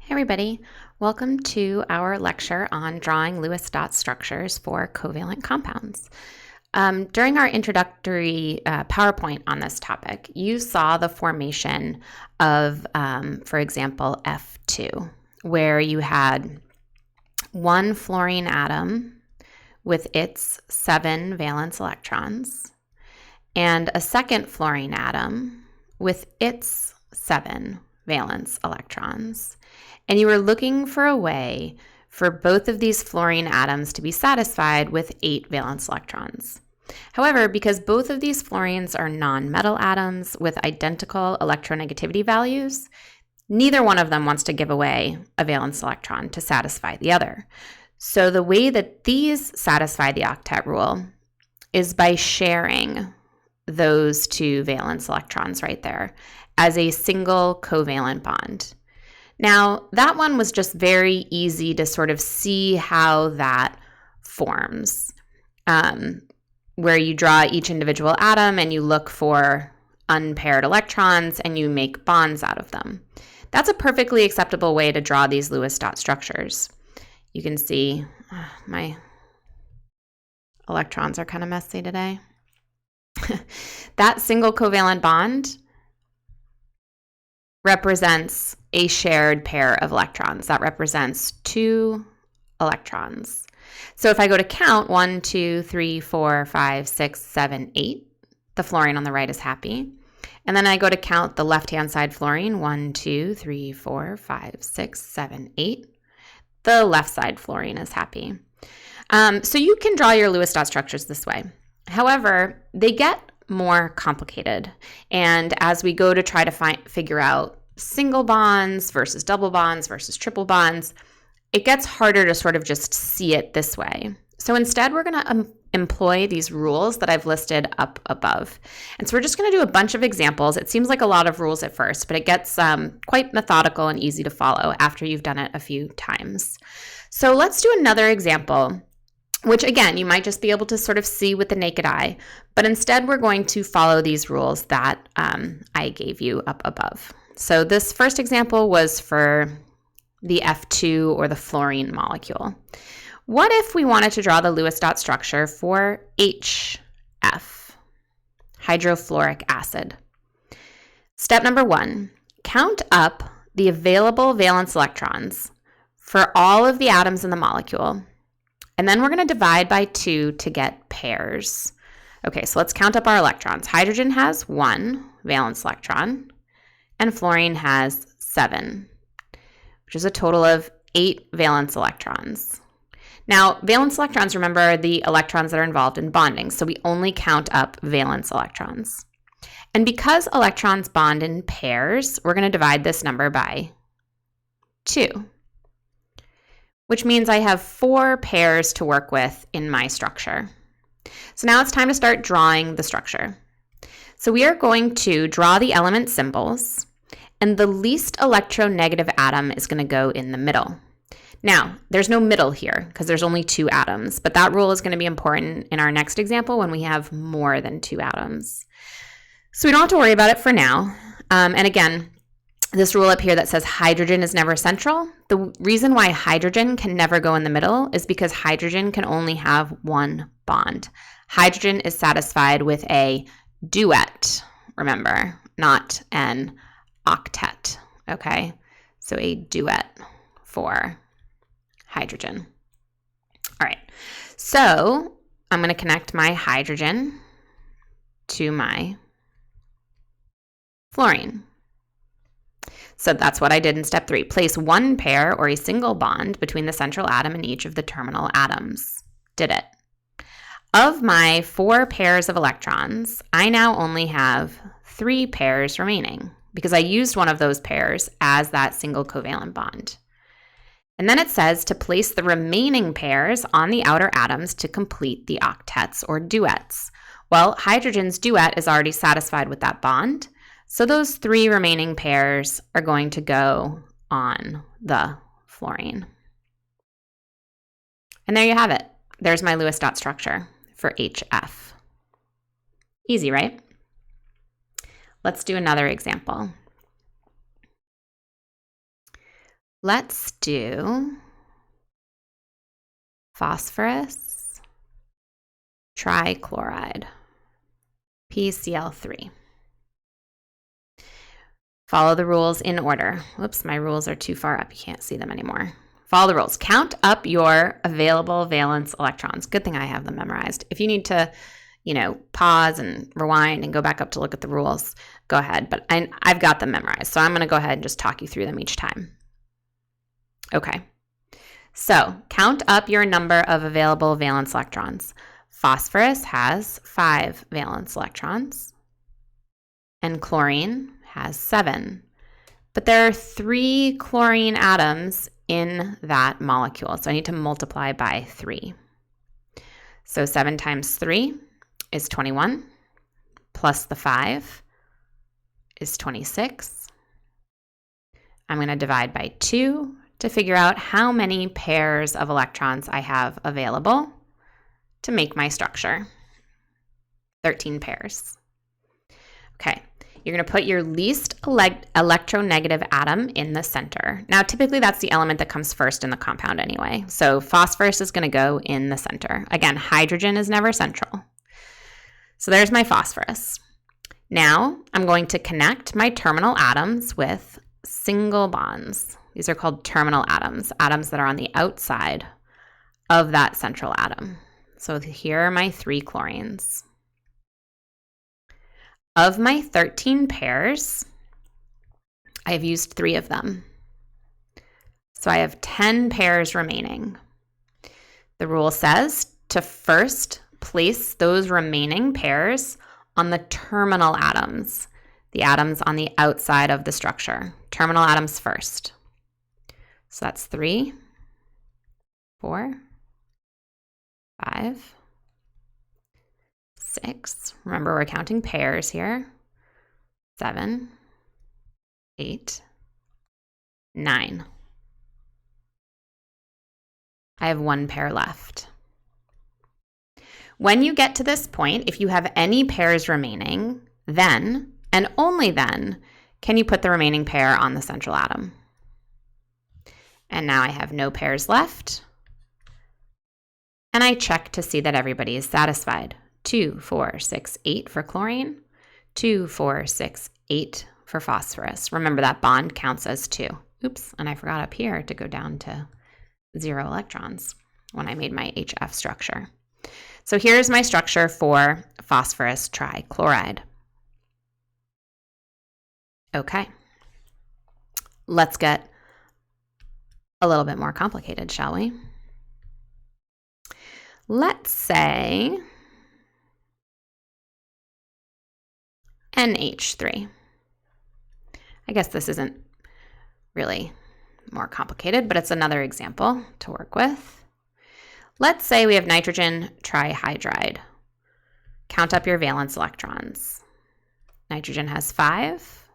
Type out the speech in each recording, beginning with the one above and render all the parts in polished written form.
Hey everybody, welcome to our lecture on drawing Lewis dot structures for covalent compounds. During our introductory PowerPoint on this topic, you saw the formation of, for example, F2, where you had one fluorine atom with its 7 valence electrons and a second fluorine atom with its 7 valence electrons. And you were looking for a way for both of these fluorine atoms to be satisfied with 8 valence electrons. However, because both of these fluorines are non-metal atoms with identical electronegativity values, neither one of them wants to give away a valence electron to satisfy the other. So the way that these satisfy the octet rule is by sharing those 2 valence electrons right there as a single covalent bond. Now, that one was just very easy to sort of see how that forms, where you draw each individual atom and you look for unpaired electrons and you make bonds out of them. That's a perfectly acceptable way to draw these Lewis dot structures. You can see my electrons are kind of messy today. That single covalent bond represents a shared pair of electrons. That represents 2 electrons. So if I go to count 1, 2, 3, 4, 5, 6, 7, 8, the fluorine on the right is happy. And then I go to count the left-hand side fluorine, 1, 2, 3, 4, 5, 6, 7, 8. The left side fluorine is happy. So you can draw your Lewis dot structures this way. However, they get more complicated. And as we go to try to figure out single bonds versus double bonds versus triple bonds, it gets harder to sort of just see it this way. So instead, we're going to employ these rules that I've listed up above. And so we're just going to do a bunch of examples. It seems like a lot of rules at first, but it gets quite methodical and easy to follow after you've done it a few times. So let's do another example, which again, you might just be able to sort of see with the naked eye, but instead we're going to follow these rules that I gave you up above. So this first example was for the F2 or the fluorine molecule. What if we wanted to draw the Lewis dot structure for HF, hydrofluoric acid? Step number 1, count up the available valence electrons for all of the atoms in the molecule. And then we're going to divide by 2 to get pairs. Okay, so let's count up our electrons. Hydrogen has 1 valence electron, and fluorine has 7, which is a total of 8 valence electrons. Now, valence electrons, remember, are the electrons that are involved in bonding, so we only count up valence electrons. And because electrons bond in pairs, we're going to divide this number by 2. Which means I have 4 pairs to work with in my structure. So now it's time to start drawing the structure. So we are going to draw the element symbols, and the least electronegative atom is going to go in the middle. Now, there's no middle here because there's only 2 atoms, but that rule is going to be important in our next example when we have more than 2 atoms. So we don't have to worry about it for now. And again, this rule up here that says hydrogen is never central, the reason why hydrogen can never go in the middle is because hydrogen can only have 1 bond. Hydrogen is satisfied with a duet, remember, not an octet, okay? So a duet for hydrogen. All right, so I'm going to connect my hydrogen to my fluorine. So that's what I did in step 3. Place 1 pair or a single bond between the central atom and each of the terminal atoms. Did it. Of my 4 pairs of electrons, I now only have 3 pairs remaining because I used one of those pairs as that single covalent bond. And then it says to place the remaining pairs on the outer atoms to complete the octets or duets. Well, hydrogen's duet is already satisfied with that bond, so those 3 remaining pairs are going to go on the fluorine. And there you have it. There's my Lewis dot structure for HF. Easy, right? Let's do another example. Let's do phosphorus trichloride, PCl3. Follow the rules in order. Whoops, my rules are too far up. You can't see them anymore. Follow the rules. Count up your available valence electrons. Good thing I have them memorized. If you need to, pause and rewind and go back up to look at the rules, go ahead. But I've got them memorized, so I'm going to go ahead and just talk you through them each time. Okay. So count up your number of available valence electrons. Phosphorus has 5 valence electrons, and chlorine has 7. But there are 3 chlorine atoms in that molecule, so I need to multiply by 3. So 7 times 3 is 21, plus the 5 is 26. I'm going to divide by 2 to figure out how many pairs of electrons I have available to make my structure. 13 pairs. Okay. You're going to put your least electronegative atom in the center. Now, typically that's the element that comes first in the compound anyway. So phosphorus is going to go in the center. Again, hydrogen is never central. So there's my phosphorus. Now I'm going to connect my terminal atoms with single bonds. These are called terminal atoms, atoms that are on the outside of that central atom. So here are my 3 chlorines. Of my 13 pairs, I've used 3 of them. So I have 10 pairs remaining. The rule says to first place those remaining pairs on the terminal atoms, the atoms on the outside of the structure. Terminal atoms first. So that's 3, 4, 5, 6. Remember, we're counting pairs here. 7, 8, 9. I have 1 pair left. When you get to this point, if you have any pairs remaining, then, and only then, can you put the remaining pair on the central atom. And now I have no pairs left. And I check to see that everybody is satisfied. 2, 4, 6, 8 for chlorine. 2, 4, 6, 8 for phosphorus. Remember that bond counts as 2. Oops, and I forgot up here to go down to 0 electrons when I made my HF structure. So here's my structure for phosphorus trichloride. Okay, let's get a little bit more complicated, shall we? Let's say NH3. I guess this isn't really more complicated, but it's another example to work with. Let's say we have nitrogen trihydride. Count up your valence electrons. Nitrogen has 5,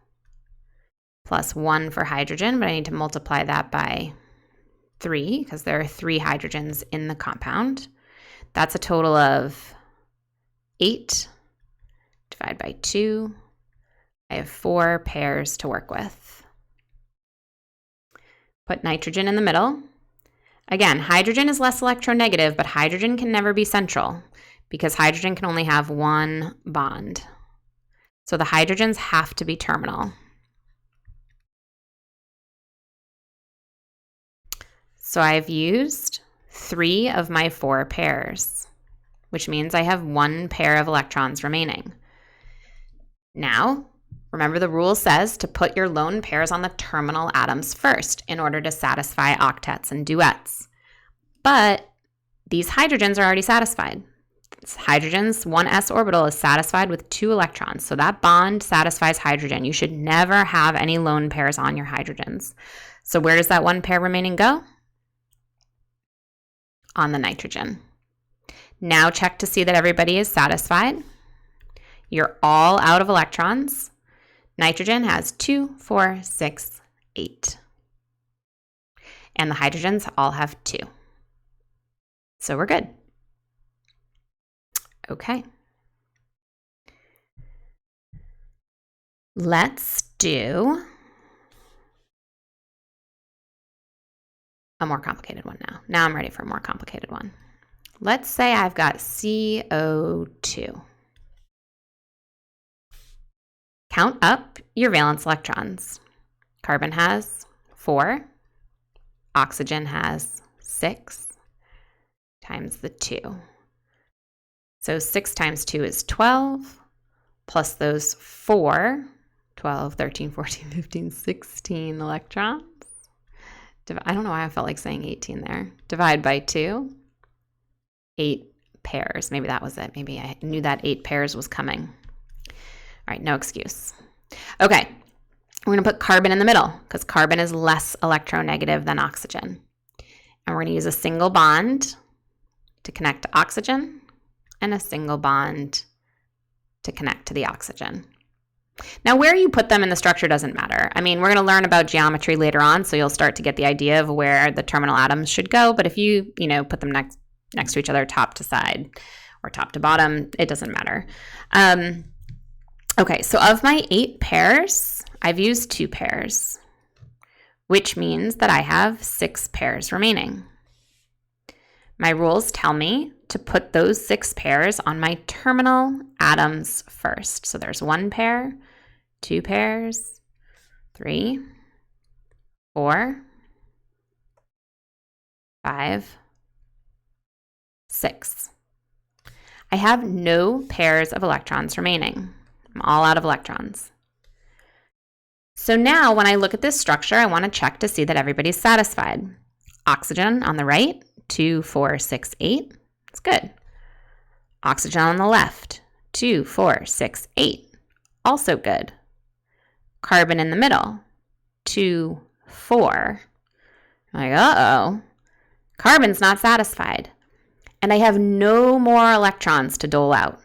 plus 1 for hydrogen, but I need to multiply that by 3 because there are 3 hydrogens in the compound. That's a total of 8. Divide by 2. I have 4 pairs to work with. Put nitrogen in the middle. Again, hydrogen is less electronegative, but hydrogen can never be central because hydrogen can only have 1 bond. So the hydrogens have to be terminal. So I've used 3 of my 4 pairs, which means I have 1 pair of electrons remaining. Now, remember the rule says to put your lone pairs on the terminal atoms first in order to satisfy octets and duets. But these hydrogens are already satisfied. Hydrogen's 1s orbital is satisfied with 2 electrons, so that bond satisfies hydrogen. You should never have any lone pairs on your hydrogens. So where does that 1 pair remaining go? On the nitrogen. Now check to see that everybody is satisfied. You're all out of electrons. Nitrogen has 2, 4, 6, 8. And the hydrogens all have 2. So we're good. Okay. Let's do a more complicated one now. Now I'm ready for a more complicated one. Let's say I've got CO2. Count up your valence electrons. Carbon has 4. Oxygen has 6 times the 2. So 6 times 2 is 12, plus those 4, 12, 13, 14, 15, 16 electrons. I don't know why I felt like saying 18 there. Divide by 2, 8 pairs. Maybe that was it. Maybe I knew that 8 pairs was coming. All right, no excuse. Okay, we're going to put carbon in the middle because carbon is less electronegative than oxygen. And we're going to use a single bond to connect to oxygen and a single bond to connect to the oxygen. Now, where you put them in the structure doesn't matter. I mean, we're going to learn about geometry later on, so you'll start to get the idea of where the terminal atoms should go. But if you put them next to each other, top to side or top to bottom, it doesn't matter. Okay, so of my 8 pairs, I've used 2 pairs, which means that I have 6 pairs remaining. My rules tell me to put those 6 pairs on my terminal atoms first. So there's 1 pair, 2 pairs, 3, 4, 5, 6. I have no pairs of electrons remaining. I'm all out of electrons. So now when I look at this structure, I want to check to see that everybody's satisfied. Oxygen on the right, 2, 4, 6, 8. That's good. Oxygen on the left, 2, 4, 6, 8. Also good. Carbon in the middle, 2, 4. I'm like, uh-oh. Carbon's not satisfied. And I have no more electrons to dole out.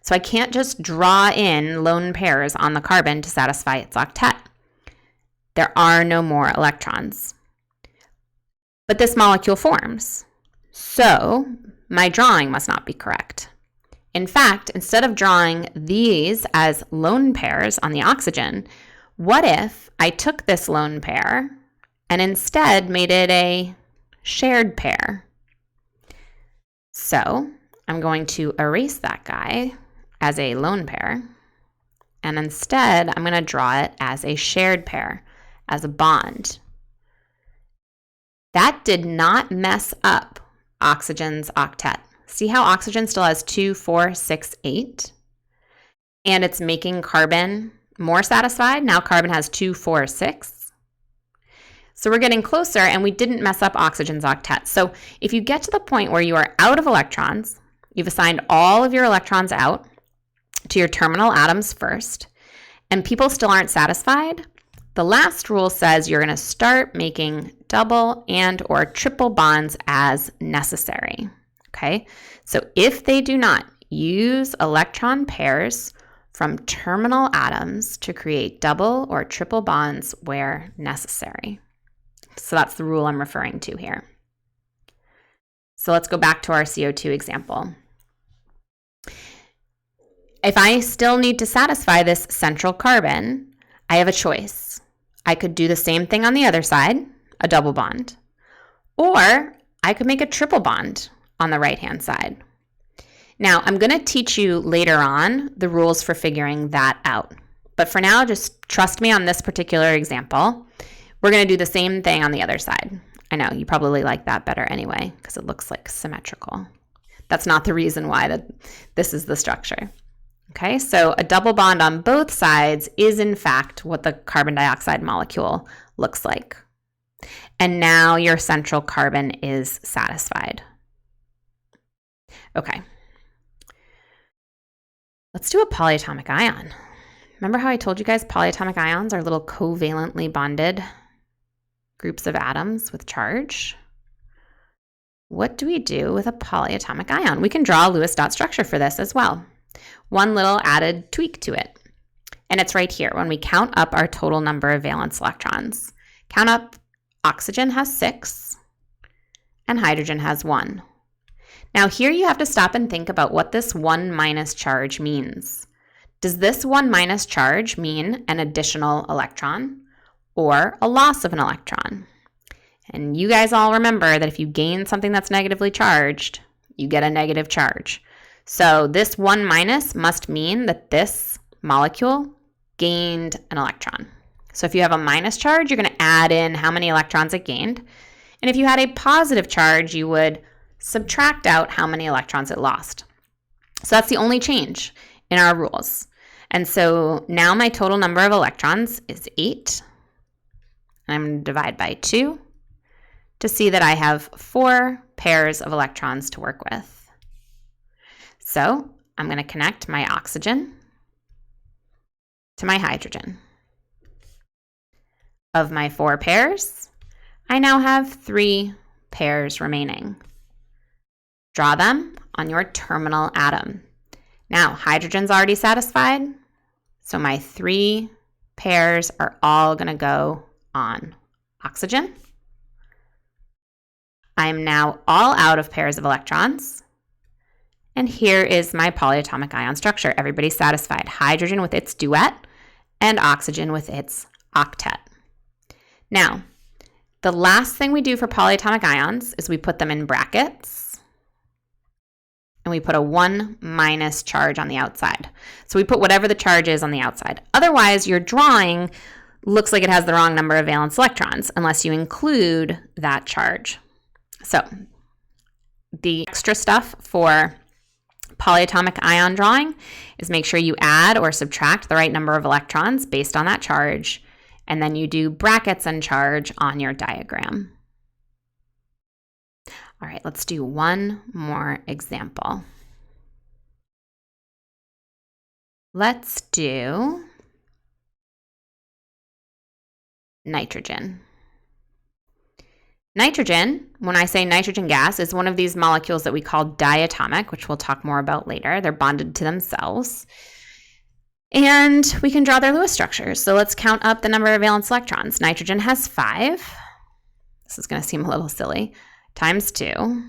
So I can't just draw in lone pairs on the carbon to satisfy its octet. There are no more electrons. But this molecule forms. So my drawing must not be correct. In fact, instead of drawing these as lone pairs on the oxygen, what if I took this lone pair and instead made it a shared pair? So I'm going to erase that guy as a lone pair, and instead I'm going to draw it as a shared pair, as a bond. That did not mess up oxygen's octet. See how oxygen still has 2, 4, 6, 8? And it's making carbon more satisfied. Now carbon has 2, 4, 6. So we're getting closer, and we didn't mess up oxygen's octet. So if you get to the point where you are out of electrons, you've assigned all of your electrons out to your terminal atoms first, and people still aren't satisfied, the last rule says you're going to start making double and or triple bonds as necessary. Okay, so if they do not, use electron pairs from terminal atoms to create double or triple bonds where necessary. So that's the rule I'm referring to here. So let's go back to our CO2 example. If I still need to satisfy this central carbon, I have a choice. I could do the same thing on the other side, a double bond, or I could make a triple bond on the right-hand side. Now, I'm going to teach you later on the rules for figuring that out. But for now, just trust me on this particular example. We're going to do the same thing on the other side. I know, you probably like that better anyway, because it looks like symmetrical. That's not the reason why this is the structure. Okay, so a double bond on both sides is in fact what the carbon dioxide molecule looks like. And now your central carbon is satisfied. Okay, let's do a polyatomic ion. Remember how I told you guys polyatomic ions are little covalently bonded groups of atoms with charge? What do we do with a polyatomic ion? We can draw a Lewis dot structure for this as well. One little added tweak to it, and it's right here when we count up our total number of valence electrons. Count up, oxygen has 6 and hydrogen has 1. Now here you have to stop and think about what this 1 minus charge means. Does this 1 minus charge mean an additional electron or a loss of an electron? And you guys all remember that if you gain something that's negatively charged, you get a negative charge. So this 1 minus must mean that this molecule gained an electron. So if you have a minus charge, you're going to add in how many electrons it gained. And if you had a positive charge, you would subtract out how many electrons it lost. So that's the only change in our rules. And so now my total number of electrons is 8. And I'm going to divide by 2 to see that I have 4 pairs of electrons to work with. So I'm going to connect my oxygen to my hydrogen. Of my 4 pairs, I now have 3 pairs remaining. Draw them on your terminal atom. Now, hydrogen's already satisfied, so my 3 pairs are all going to go on oxygen. I'm now all out of pairs of electrons. And here is my polyatomic ion structure. Everybody's satisfied. Hydrogen with its duet and oxygen with its octet. Now, the last thing we do for polyatomic ions is we put them in brackets and we put a 1 minus charge on the outside. So we put whatever the charge is on the outside. Otherwise, your drawing looks like it has the wrong number of valence electrons unless you include that charge. So the extra stuff for polyatomic ion drawing is make sure you add or subtract the right number of electrons based on that charge, and then you do brackets and charge on your diagram. All right, let's do one more example. Let's do nitrogen. Nitrogen, when I say nitrogen gas, is one of these molecules that we call diatomic, which we'll talk more about later. They're bonded to themselves. And we can draw their Lewis structures. So let's count up the number of valence electrons. Nitrogen has 5. This is going to seem a little silly. Times 2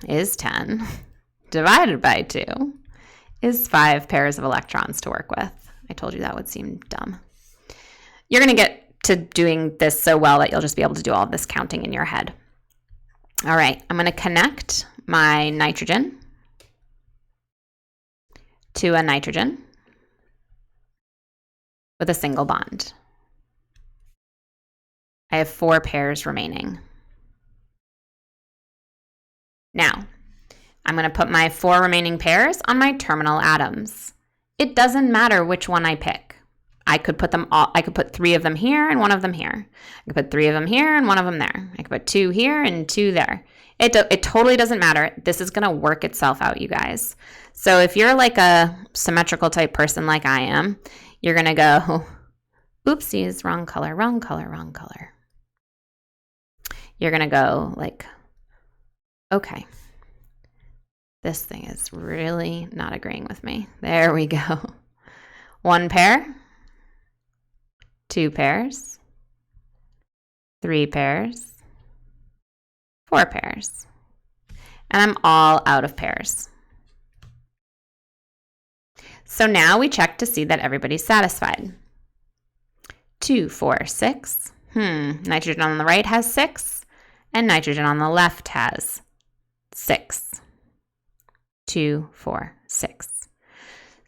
is 10. Divided by 2 is 5 pairs of electrons to work with. I told you that would seem dumb. You're going to get to doing this so well that you'll just be able to do all of this counting in your head. All right, I'm going to connect my nitrogen to a nitrogen with a single bond. I have 4 pairs remaining. Now, I'm going to put my 4 remaining pairs on my terminal atoms. It doesn't matter which one I pick. I could put them all. I could put 3 of them here and 1 of them here. I could put 3 of them here and 1 of them there. I could put 2 here and 2 there. It totally doesn't matter. This is going to work itself out, you guys. So if you're like a symmetrical type person like I am, you're going to go, oopsies, wrong color, wrong color, wrong color. You're going to go like, okay, this thing is really not agreeing with me. There we go. 1 pair. 2 pairs, 3 pairs, 4 pairs, and I'm all out of pairs. So now we check to see that everybody's satisfied. 2, 4, 6. Nitrogen on the right has 6, and nitrogen on the left has 6. 2, 4, 6.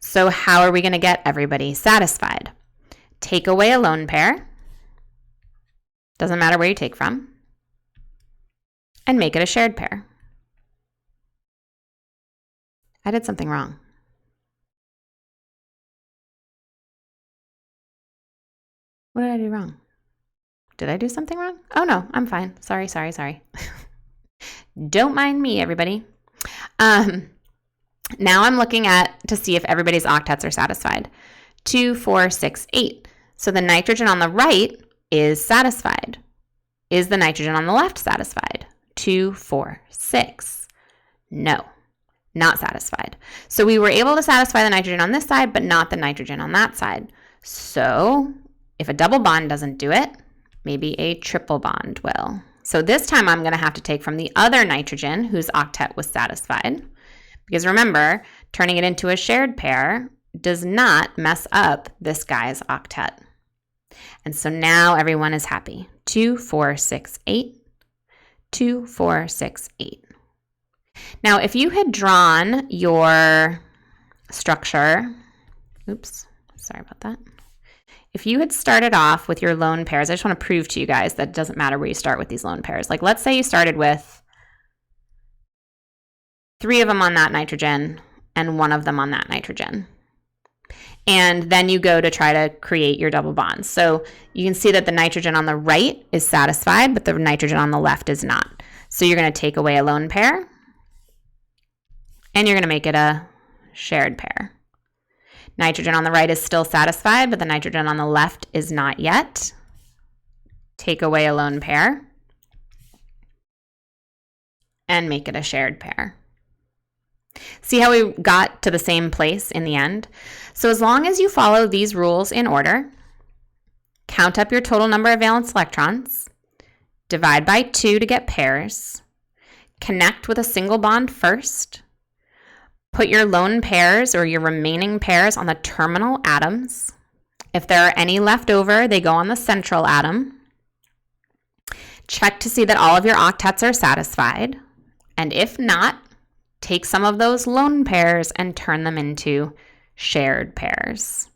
So how are we going to get everybody satisfied? Take away a lone pair, doesn't matter where you take from, and make it a shared pair. I did something wrong. What did I do wrong? Did I do something wrong? Oh no, I'm fine. Sorry. Don't mind me, everybody. Now I'm looking to see if everybody's octets are satisfied. 2, 4, 6, 8. So the nitrogen on the right is satisfied. Is the nitrogen on the left satisfied? 2, 4, 6. No, not satisfied. So we were able to satisfy the nitrogen on this side, but not the nitrogen on that side. So if a double bond doesn't do it, maybe a triple bond will. So this time I'm going to have to take from the other nitrogen whose octet was satisfied. Because remember, turning it into a shared pair does not mess up this guy's octet. And so now everyone is happy. 2, 4, 6, 8, 2, 4, 6, 8. Now, if you had drawn your structure, oops, sorry about that. If you had started off with your lone pairs, I just want to prove to you guys that it doesn't matter where you start with these lone pairs. Like, let's say you started with 3 of them on that nitrogen and 1 of them on that nitrogen. And then you go to try to create your double bonds. So you can see that the nitrogen on the right is satisfied, but the nitrogen on the left is not. So you're going to take away a lone pair, and you're going to make it a shared pair. Nitrogen on the right is still satisfied, but the nitrogen on the left is not yet. Take away a lone pair, and make it a shared pair. See how we got to the same place in the end? So as long as you follow these rules in order, count up your total number of valence electrons, divide by 2 to get pairs, connect with a single bond first, put your lone pairs or your remaining pairs on the terminal atoms. If there are any left over, they go on the central atom. Check to see that all of your octets are satisfied, and if not, take some of those lone pairs and turn them into shared pairs.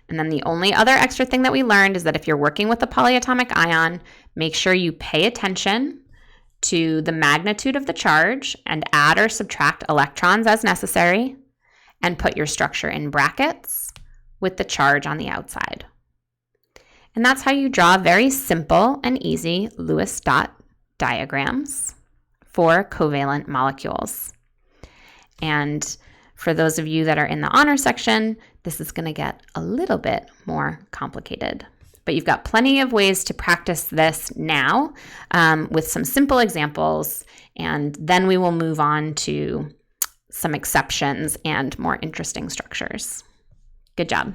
And then the only other extra thing that we learned is that if you're working with a polyatomic ion, make sure you pay attention to the magnitude of the charge and add or subtract electrons as necessary, and put your structure in brackets with the charge on the outside. And that's how you draw very simple and easy Lewis dot diagrams for covalent molecules. And for those of you that are in the honor section, this is going to get a little bit more complicated. But you've got plenty of ways to practice this now with some simple examples, and then we will move on to some exceptions and more interesting structures. Good job.